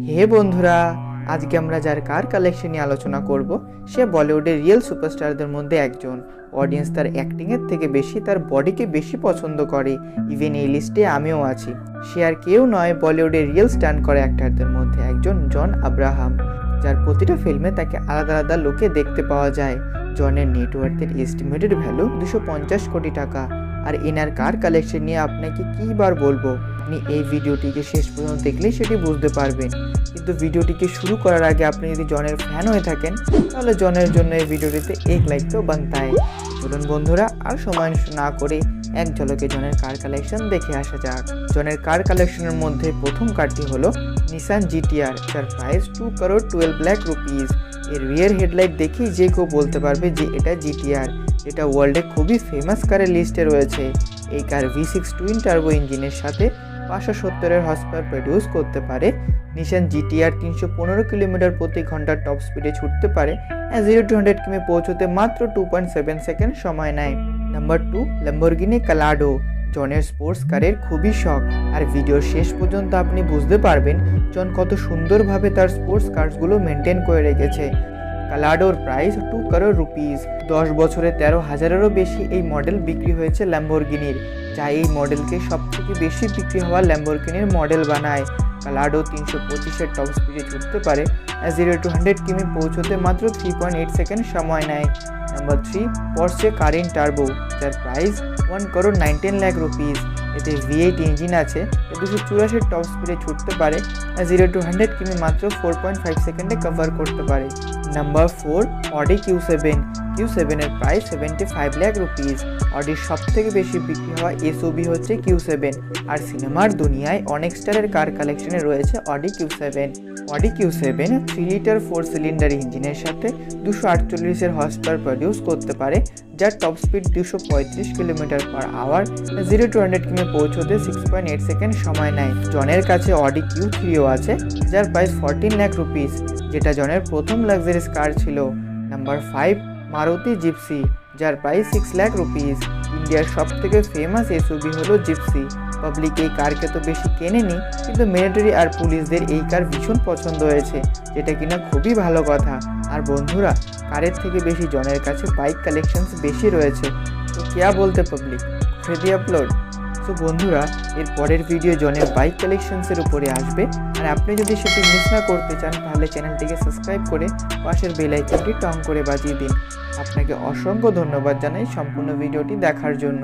হে বন্ধুরা, আজকে আমরা যার কার কালেকশন নিয়ে আলোচনা করব সে বলিউডের রিয়েল সুপারস্টারদের মধ্যে একজন। অডিয়েন্স তার অ্যাক্টিংয়ের থেকে বেশি তার বডিকে বেশি পছন্দ করে। ইভেন এই লিস্টে আমিও আছি। সে আর কেউ নয়, বলিউডের রিয়েল স্টান্ট করা অ্যাক্টরদের মধ্যে একজন জন আব্রাহাম, যার প্রতিটা ফিল্মে তাকে আলাদা আলাদা লুকে দেখতে পাওয়া যায়। জনের নেটওয়ার্থের এস্টিমেটেড ভ্যালু 250 কোটি টাকা। আর এনার কার কালেকশন নিয়ে আপনাকে কী বার বলবো, আপনি এই ভিডিওটিকে শেষ পর্যন্ত দেখলেই সেটি বুঝতে পারবেন। কিন্তু ভিডিওটিকে শুরু করার আগে আপনি যদি জনের ফ্যান হয়ে থাকেন তাহলে জনের জন্য এই ভিডিওটিতে এক লাইক তো বানতাই। চলুন বন্ধুরা, আর সময় নষ্ট না করে এক ঝলকে জনের কার কালেকশন দেখে আসা যাক। জনের কার কালেকশনের মধ্যে প্রথম কারটি হলো নিসান জিটিআর, যার প্রাইস 2 crore 12 lakh rupees। এর রিয়ার হেডলাইট দেখেই যে কেউ বলতে পারবে যে এটা জিটিআর, যেটা ওয়ার্ল্ডে খুবই ফেমাস কারের লিস্টে রয়েছে। এই কার V6 টুইন টার্বো ইঞ্জিনের সাথে 570 হর্স পাওয়ার প্রডিউস করতে পারে। নিসান জিটিআর 315 কিলোমিটার প্রতি ঘন্টা টপ স্পিডে ছুটতে পারে। 0 to 100 কিমি পৌঁছতে মাত্র 2.7 সেকেন্ড সময় নেয়। Number 2, Lamborghini Gallardo. জনের স্পোর্টস কারের খুবই শখ, আর ভিডিওর শেষ পর্যন্ত আপনি বুঝতে পারবেন জন কত সুন্দরভাবে তার স্পোর্টস কার্সগুলো মেনটেন করে রেখেছে। কালাডোর প্রাইস 2 crore rupees। 10 বছরে 13,000-এরও বেশি এই মডেল বিক্রি হয়েছে ল্যাম্বরগিনির, যা এই মডেলকে সবথেকে বেশি বিক্রি হওয়া ল্যাম্বরগিনির মডেল বানায়। কালাডো 325-এর টপ স্পিডে ছুটতে পারে। 0 to 100 কিমি পৌঁছতে মাত্র 3.8 সেকেন্ড সময় নেয়। নাম্বার 3, পর্শে কারিন টার্বো, যার প্রাইস 1 crore 19 lakh rupees। এতে V8 ইঞ্জিন আছে, 284 টপ স্পিডে ছুটতে পারে। 0 to 100 কিমি মাত্র 4.5 সেকেন্ডে কভার করতে পারে। Number 4, Audi Q7। Q7 এর প্রাইস 75 lakh rupees। অডির সব থেকে বেশি বিক্রি হওয়া SUV হচ্ছে Q7, আর সিনেমার দুনিয়ায় অনেক স্টারের কার কালেকশনে রয়েছে Audi Q7। Audi Q7 3 litre 4 cylinder ইঞ্জিনের সাথে 248 হর্স পাওয়ার প্রডিউস করতে পারে, যার top speed 235 kilometre per hour. 0 to 100 কিমি পৌঁছতে 6.8 সেকেন্ড সময় নেয়। জনের কাছে অডি Q3ও আছে, যার প্রাইস 14 lakh rupees, যেটা জনের প্রথম লাক্সারিয়াস কার ছিল। নাম্বার 5, মারুতি জিপসি, যার প্রাইস 6 lakh rupees। ইন্ডিয়ার সব থেকে ফেমাস SUV হলো জিপসি। পাবলিক এই কারকে তো বেশি কেনেনি, কিন্তু মিলিটারি আর পুলিশদের এই কার ভীষণ পছন্দ হয়েছে, যেটা কিনা খুবই ভালো কথা। আর বন্ধুরা, কারের থেকে বেশি জনের কাছে বাইক কালেকশনস বেশি রয়েছে। তো क्या বলতে পাবলিক, ফ্রেডি আপলোড। তো বন্ধুরা, এর পরের ভিডিও জনের বাইক কালেকশনসের উপরে আসবে, আর আপনি যদি সেটি মিস না করতে চান তাহলে চ্যানেলটিকে সাবস্ক্রাইব করে পাশের বেল আইকনটি টং করে বাজিয়ে দিন। আপনাকে অসংখ্য ধন্যবাদ জানাই সম্পূর্ণ ভিডিওটি দেখার জন্য।